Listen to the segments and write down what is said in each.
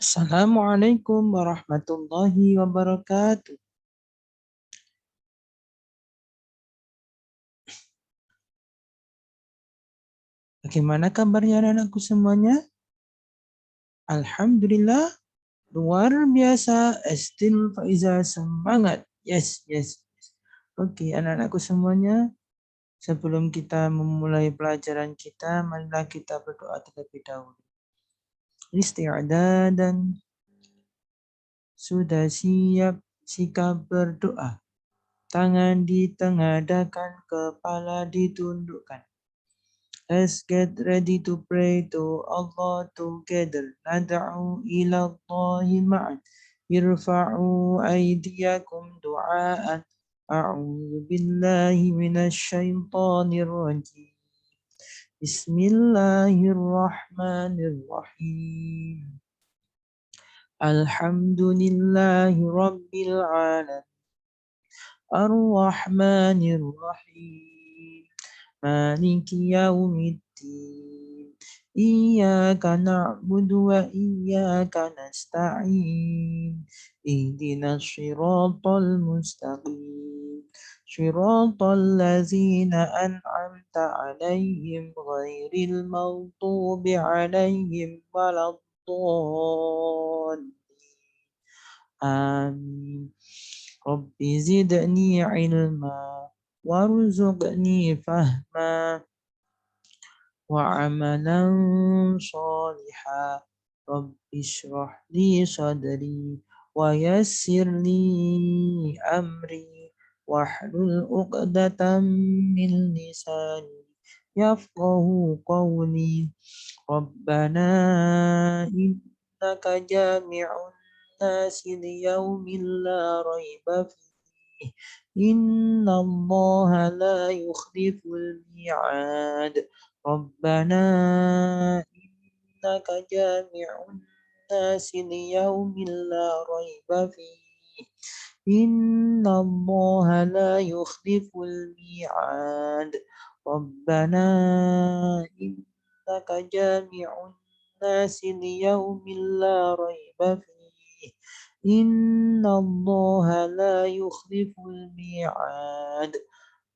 Assalamualaikum warahmatullahi wabarakatuh. Bagaimana kabarnya anak-anakku semuanya? Alhamdulillah, luar biasa. Estil Faiza semangat. Yes, yes. Oke, anak-anakku semuanya. Sebelum kita memulai pelajaran kita, marilah kita berdoa terlebih dahulu. Isti'adah dan sudah siap sikap berdoa. Tangan ditengadahkan, kepala ditundukkan. Let's get ready to pray to Allah together. Nad'u ila Allahi ma'an. Irfa'u aydiyakum du'aan. A'udhu billahi minasy syaithanir rajim. Bismillahirrahmanirrahim. Alhamdulillahi rabbil alamin. Ar-Rahmanir Rahim. Maliki yaumiddin. Iyyaka na'budu wa iyyaka nasta'in. Ihdinas siratal mustaqim. Siratal ladzina an'amta 'alaihim ghairil maghdubi 'alaihim waladdallin. Amin. Rabbi zidni ilma warzuqni fahma wa amalan shaliha. Rabbi shrah li sadri wa yassir li amri wahlul 'uqdatam min lisani yafqahu qawli. Rabbana innaka jami'un nasi liyaumin la raiba fihi. Inna Allah la yukhliful mi'ad. Rabbana innaka jami'un nasi liyaumin la raiba fihi. Inna Allah la yukhliful mi'ad. Rabbana innaka jami'un nasi liyaumin la raiba fihi. Inna Allah la yukhliful mi'ad.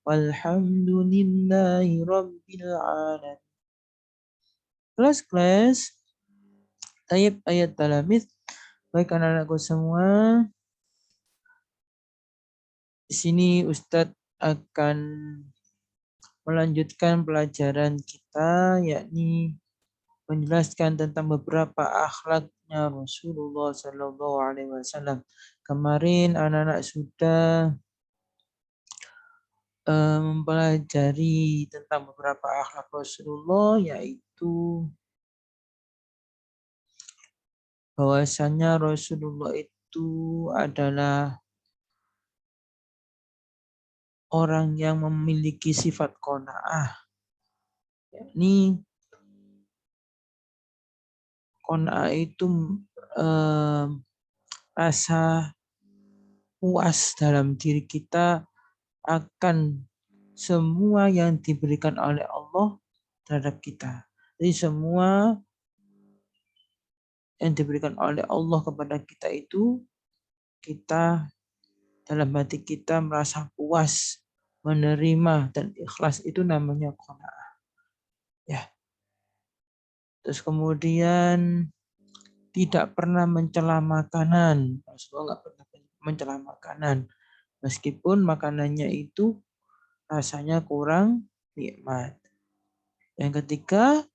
Walhamdulillahi rabbil alamin. Kelas ayat talamid. Baik anak-anakku semua, di sini Ustadz akan melanjutkan pelajaran kita, yakni menjelaskan tentang beberapa akhlaknya Rasulullah Sallallahu Alaihi Wasallam. Kemarin anak-anak sudah mempelajari tentang beberapa akhlak Rasulullah, yaitu bahwasanya Rasulullah itu adalah orang yang memiliki sifat qanaah, yakni qanaah itu rasa puas dalam diri kita akan semua yang diberikan oleh Allah terhadap kita. Jadi semua yang diberikan oleh Allah kepada kita itu, kita dalam hati kita merasa puas, menerima dan ikhlas, itu namanya qanaah. Ya. Terus kemudian tidak pernah mencela makanan. Rasulullah nggak pernah mencela makanan. Meskipun makanannya itu rasanya kurang nikmat. Yang ketiga,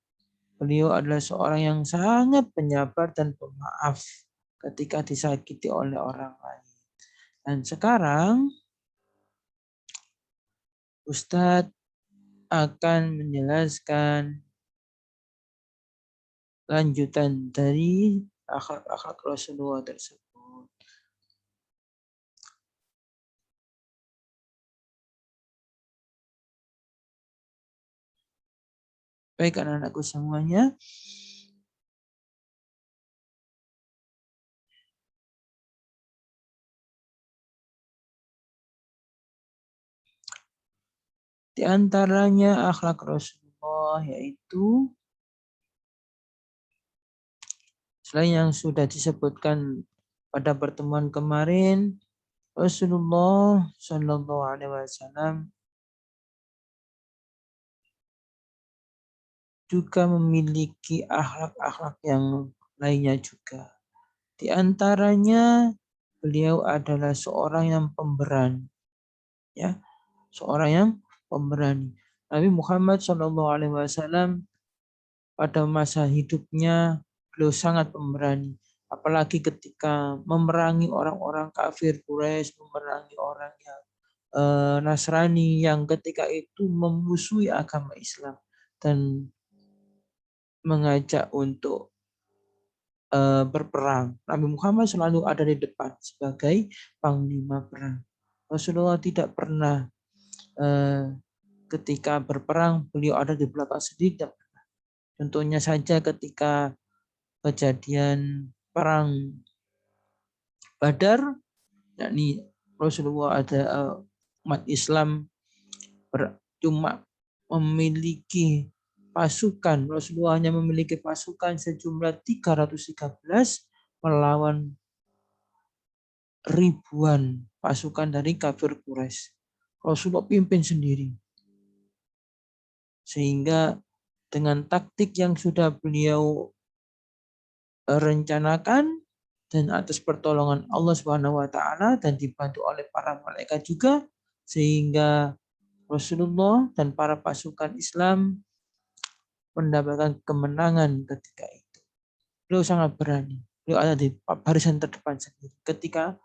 beliau adalah seorang yang sangat penyabar dan pemaaf ketika disakiti oleh orang lain. Dan sekarang Ustadz akan menjelaskan lanjutan dari akhlak-akhlak Rasulullah tersebut. Baik anak-anakku semuanya, di antaranya akhlak Rasulullah yaitu Selain yang sudah disebutkan pada pertemuan kemarin, Rasulullah Shallallahu Alaihi Wasallam juga memiliki akhlak-akhlak yang lainnya juga. Di antaranya beliau adalah seorang yang pemberani, ya, seorang yang pemberani. Nabi Muhammad Shallallahu Alaihi Wasallam pada masa hidupnya beliau sangat pemberani, apalagi ketika memerangi orang-orang kafir Quraisy, memerangi orang yang Nasrani yang ketika itu memusuhi agama Islam dan mengajak untuk berperang. Nabi Muhammad selalu ada di depan sebagai panglima perang. Rasulullah tidak pernah ketika berperang beliau ada di belakang sendiri. Contohnya saja ketika kejadian perang Badar, yakni Rasulullah ada umat Islam cuma memiliki pasukan, Rasulullah hanya memiliki pasukan sejumlah 313 melawan ribuan pasukan dari kafir Quraisy. Rasulullah pimpin sendiri. Sehingga dengan taktik yang sudah beliau rencanakan dan atas pertolongan Allah Subhanahu wa taala dan dibantu oleh para malaikat juga, sehingga Rasulullah dan para pasukan Islam mendapatkan kemenangan ketika itu. Beliau sangat berani. Beliau ada di barisan terdepan sendiri ketika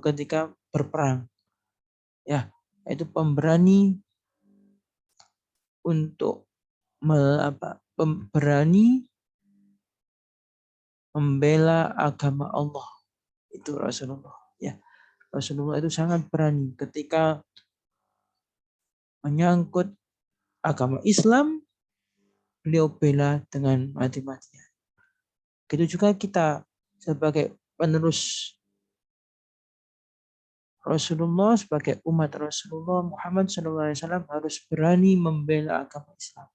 ketika berperang. Ya, itu pemberani untuk berani membela agama Allah. Itu Rasulullah. Ya, Rasulullah itu sangat berani ketika menyangkut agama Islam, beliau bela dengan mati-matian. Begitu juga kita sebagai penerus Rasulullah, sebagai umat Rasulullah Muhammad SAW harus berani membela agama Islam.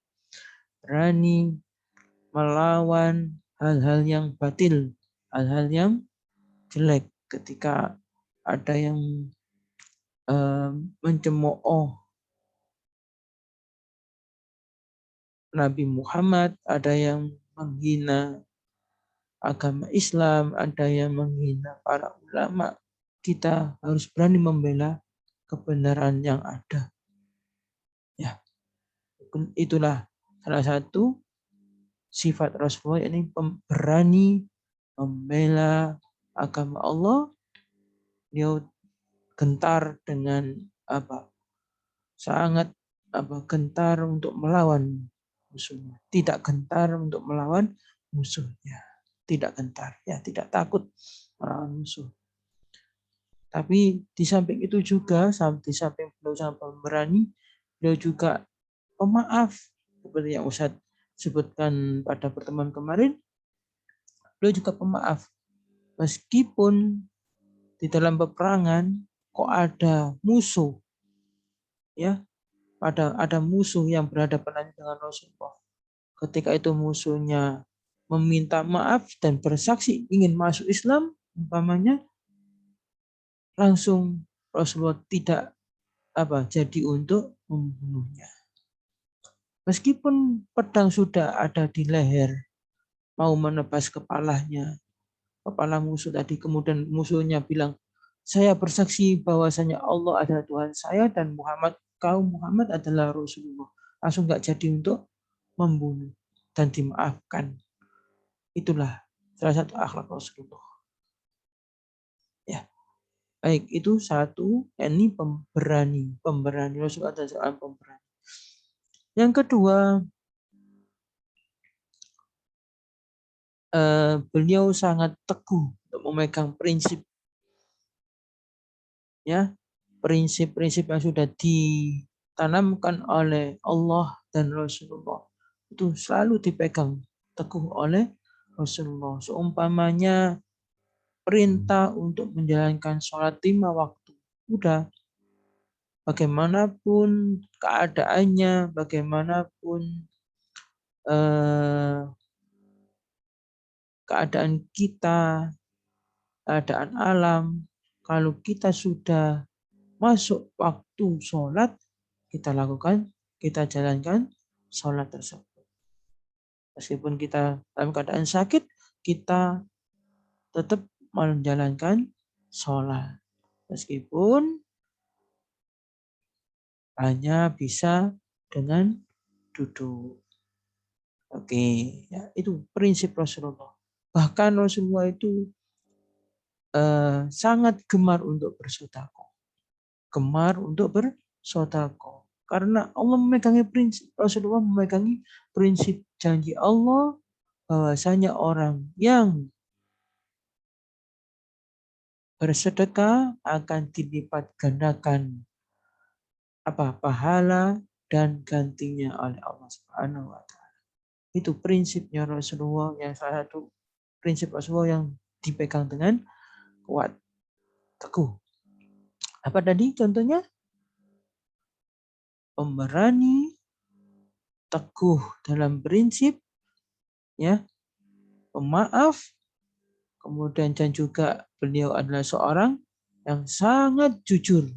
Berani melawan hal-hal yang batil, hal-hal yang jelek ketika ada yang mencemooh Nabi Muhammad, ada yang menghina agama Islam, ada yang menghina para ulama. Kita harus berani membela kebenaran yang ada. Ya, itulah salah satu sifat Rasulullah, ini berani membela agama Allah. Dia gentar dengan sangat gentar untuk melawan musuhnya, tidak gentar untuk melawan musuhnya, tidak gentar, ya, tidak takut melawan musuh. Tapi di samping itu juga, di samping beliau sangat pemberani, beliau juga pemaaf, seperti yang Ustadz sebutkan pada pertemuan kemarin. Beliau juga pemaaf, meskipun di dalam peperangan kok ada musuh, ya, ada musuh yang berhadapan dengan Rasulullah. Ketika itu musuhnya meminta maaf dan bersaksi ingin masuk Islam, umpamanya, langsung Rasulullah tidak jadi untuk membunuhnya. Meskipun pedang sudah ada di leher, mau menebas kepalanya, kepala musuh tadi, kemudian musuhnya bilang, saya bersaksi bahwasanya Allah adalah Tuhan saya dan kaum Muhammad adalah Rasulullah. Langsung nggak jadi untuk membunuh dan dimaafkan. Itulah salah satu akhlak Rasulullah. Ya, baik, itu satu, ini pemberani Rasulullah adalah seorang pemberani. Yang kedua, beliau sangat teguh untuk memegang prinsip, ya, prinsip-prinsip yang sudah ditanamkan oleh Allah dan Rasulullah itu selalu dipegang teguh oleh Rasulullah. Seumpamanya perintah untuk menjalankan sholat 5 waktu, udah, bagaimanapun keadaannya, bagaimanapun keadaan kita, keadaan alam, kalau kita sudah masuk waktu sholat, kita jalankan sholat tersebut. Meskipun kita dalam keadaan sakit, kita tetap menjalankan sholat. Meskipun hanya bisa dengan duduk. Oke, ya, itu prinsip Rasulullah. Bahkan Rasulullah itu sangat gemar untuk bersedekah. Gemar untuk bersedekah. Karena Allah memegangi prinsip, Rasulullah memegangi prinsip janji Allah bahwasanya orang yang bersedekah akan dilipat gandakan pahala dan gantinya oleh Allah Subhanahu wa taala. Itu prinsipnya Rasulullah, yang salah satu prinsip Rasulullah yang dipegang dengan kuat, teguh. Apa tadi contohnya? Pemberani, teguh dalam prinsip, ya, pemaaf, kemudian dan juga beliau adalah seorang yang sangat jujur,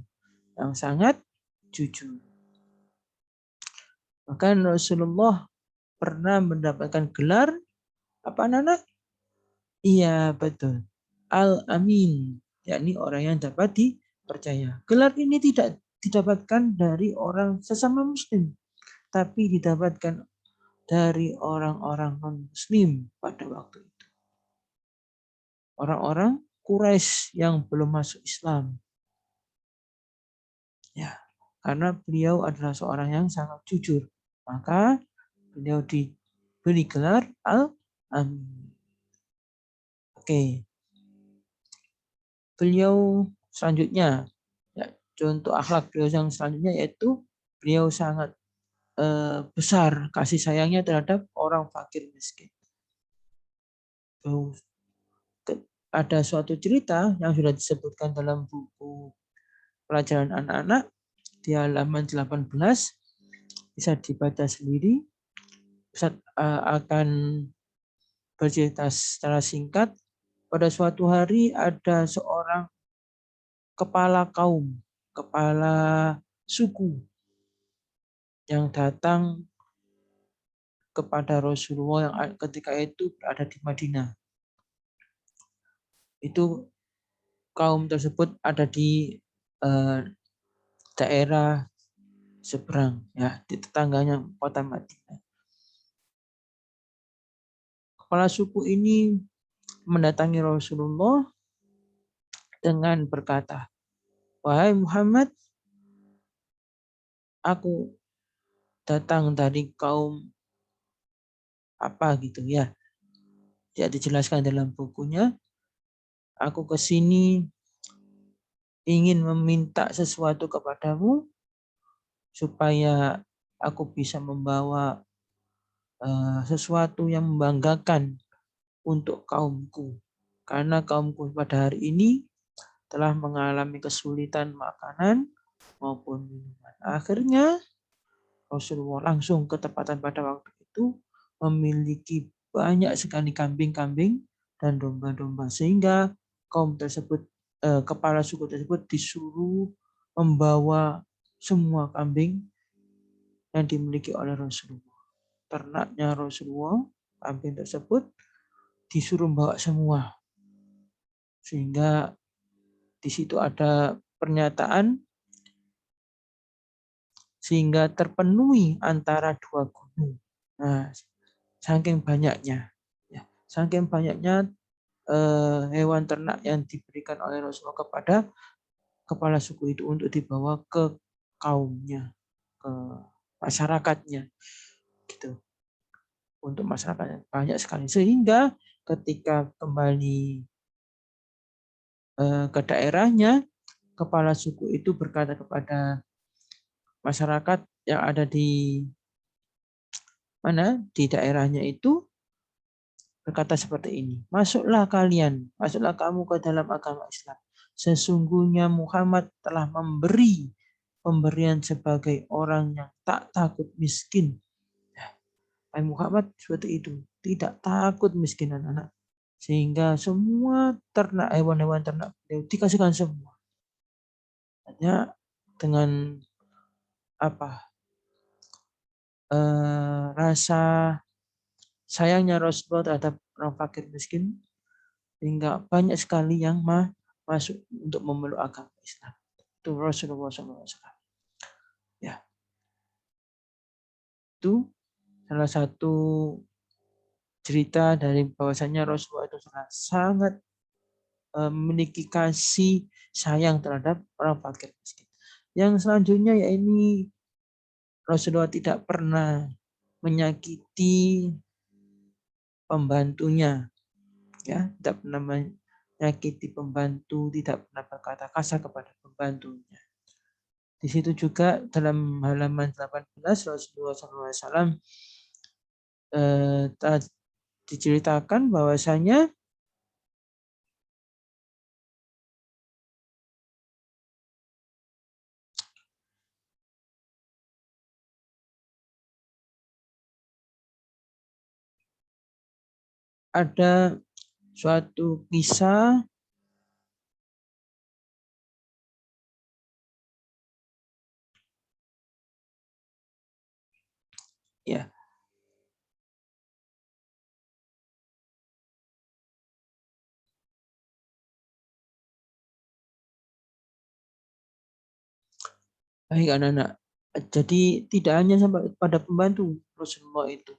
Bahkan Rasulullah pernah mendapatkan gelar apa, Nana? Iya, betul. Al-Amin, yakni orang yang dapat dipercaya. Gelar ini tidak didapatkan dari orang sesama muslim, tapi didapatkan dari orang-orang non-muslim pada waktu itu. Orang-orang Quraisy yang belum masuk Islam. Ya, karena beliau adalah seorang yang sangat jujur, maka beliau diberi gelar Al-Amin. Oke. Beliau selanjutnya, ya, contoh akhlak beliau yang selanjutnya yaitu beliau sangat besar kasih sayangnya terhadap orang fakir miskin. Ada suatu cerita yang sudah disebutkan dalam buku pelajaran anak-anak di halaman 18, bisa dibaca sendiri. Ustaz akan bercerita secara singkat. Pada suatu hari ada seorang kepala kaum, kepala suku yang datang kepada Rasulullah yang ketika itu berada di Madinah. Itu kaum tersebut ada di daerah seberang, ya, di tetangganya kota Madinah. Kepala suku ini mendatangi Rasulullah dengan berkata, "Wahai Muhammad, aku datang dari kaum apa gitu ya." Tidak dijelaskan dalam bukunya. Aku ke sini ingin meminta sesuatu kepadamu supaya aku bisa membawa sesuatu yang membanggakan untuk kaumku. Karena kaumku pada hari ini telah mengalami kesulitan makanan maupun minuman. Akhirnya Rasulullah langsung ketepatan pada waktu itu memiliki banyak sekali kambing-kambing dan domba-domba, sehingga kaum tersebut, kepala suku tersebut disuruh membawa semua kambing yang dimiliki oleh Rasulullah. Ternaknya Rasulullah, kambing tersebut disuruh membawa semua, sehingga di situ ada pernyataan sehingga terpenuhi antara dua gunung. Nah, saking banyaknya hewan ternak yang diberikan oleh Rasulullah kepada kepala suku itu untuk dibawa ke kaumnya, ke masyarakatnya, gitu. Untuk masyarakatnya banyak sekali, sehingga ketika kembali ke daerahnya, kepala suku itu berkata kepada masyarakat yang ada di daerahnya itu, berkata seperti ini, masuklah kamu ke dalam agama Islam. Sesungguhnya Muhammad telah memberi pemberian sebagai orang yang tak takut miskin. Muhammad seperti itu, tidak takut miskin anak-anak. sehingga semua ternak, hewan-hewan ternak beliau dikasihkan semua. Hanya dengan rasa sayangnya Rasulullah terhadap orang fakir miskin, hingga banyak sekali yang masuk untuk memeluk agama Islam. Itu Rasulullah SAW. Ya, itu salah satu cerita dari bahwasanya Rasulullah itu sangat memiliki kasih sayang terhadap orang fakir miskin. Yang selanjutnya ya ini Rasulullah tidak pernah menyakiti pembantunya, ya, tidak pernah menyakiti pembantu, tidak pernah berkata kasar kepada pembantunya. Di situ juga dalam halaman 18 Rasulullah SAW diceritakan bahwasanya ada suatu kisah ya. Baik anak-anak. Jadi tidak hanya sampai pada pembantu Rasulullah itu.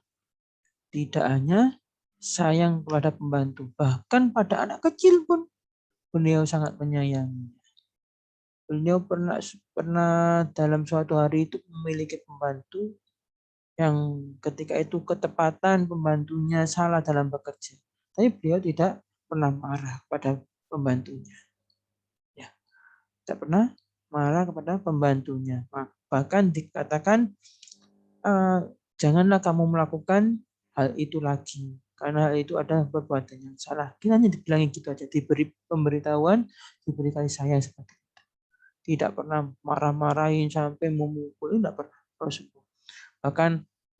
Tidak hanya sayang kepada pembantu, bahkan pada anak kecil pun beliau sangat menyayangi. Beliau pernah dalam suatu hari itu memiliki pembantu yang ketika itu ketepatan pembantunya salah dalam bekerja. Tapi beliau tidak pernah marah pada pembantunya. Ya, tidak pernah marah kepada pembantunya. Bahkan dikatakan janganlah kamu melakukan hal itu lagi, karena hal itu adalah perbuatan yang salah. Kita hanya dibilangin gitu aja, diberi pemberitahuan, diberi kasih sayang seperti itu. Tidak pernah marah-marahin sampai memukul, tidak pernah. Rasulullah. Bahkan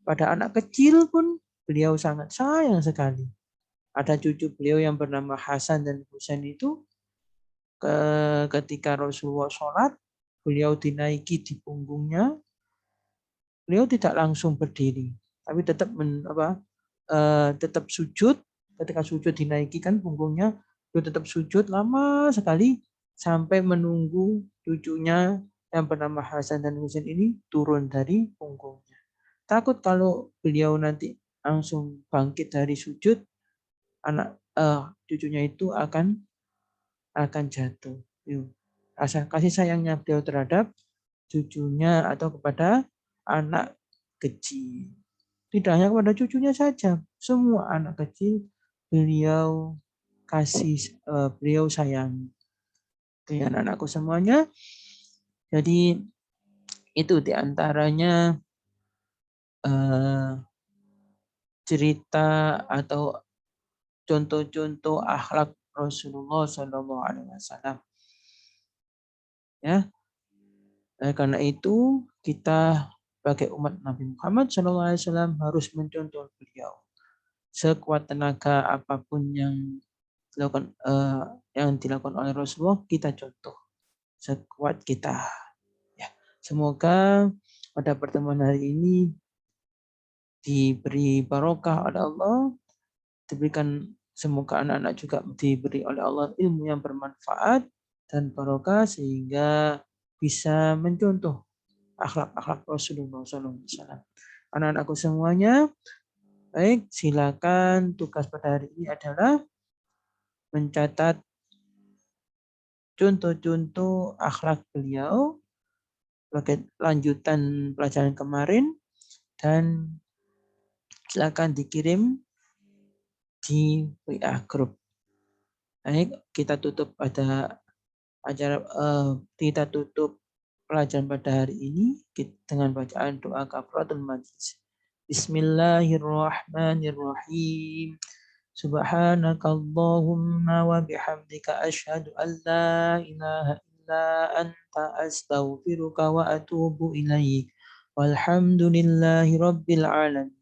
pada anak kecil pun beliau sangat sayang sekali. Ada cucu beliau yang bernama Hasan dan Husain itu ketika Rasulullah sholat, beliau dinaiki di punggungnya. Beliau tidak langsung berdiri, tapi tetap tetap sujud. Ketika sujud dinaiki kan punggungnya, beliau tetap sujud lama sekali sampai menunggu cucunya yang bernama Hasan dan Husain ini turun dari punggungnya. Takut kalau beliau nanti langsung bangkit dari sujud, anak cucunya itu akan jatuh. Rasa kasih sayangnya beliau terhadap cucunya atau kepada anak kecil. Tidak hanya kepada cucunya saja, semua anak kecil beliau beliau sayang. Dengan anakku semuanya. Jadi itu diantaranya cerita atau contoh-contoh akhlak Rasulullah SAW. Ya, karena itu kita sebagai umat Nabi Muhammad SAW harus mencontoh beliau. Sekuat tenaga apapun yang dilakukan oleh Rasulullah, kita contoh sekuat kita. Ya, semoga pada pertemuan hari ini diberi barokah oleh Allah, semoga anak-anak juga diberi oleh Allah ilmu yang bermanfaat dan barokah sehingga bisa mencontoh akhlak-akhlak Rasulullah SAW. Anak-anakku semuanya, baik, silakan tugas pada hari ini adalah mencatat contoh-contoh akhlak beliau sebagai lanjutan pelajaran kemarin dan silakan dikirim di WA Group. Baik, kita tutup kita tutup pelajaran pada hari ini dengan bacaan doa kafaratul majlis. Bismillahirrahmanirrahim. Subhanakallahumma wa bihamdika asyhadu an la ilaha illa anta astaghfiruka wa atubu ilaik. Walhamdulillahi rabbil alamin.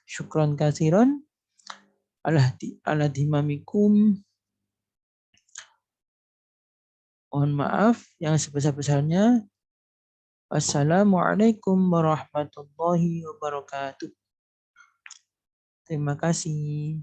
Syukran katsiran. ala dimamikum. Mohon maaf yang sebesar-besarnya. Wassalamualaikum warahmatullahi wabarakatuh. Terima kasih.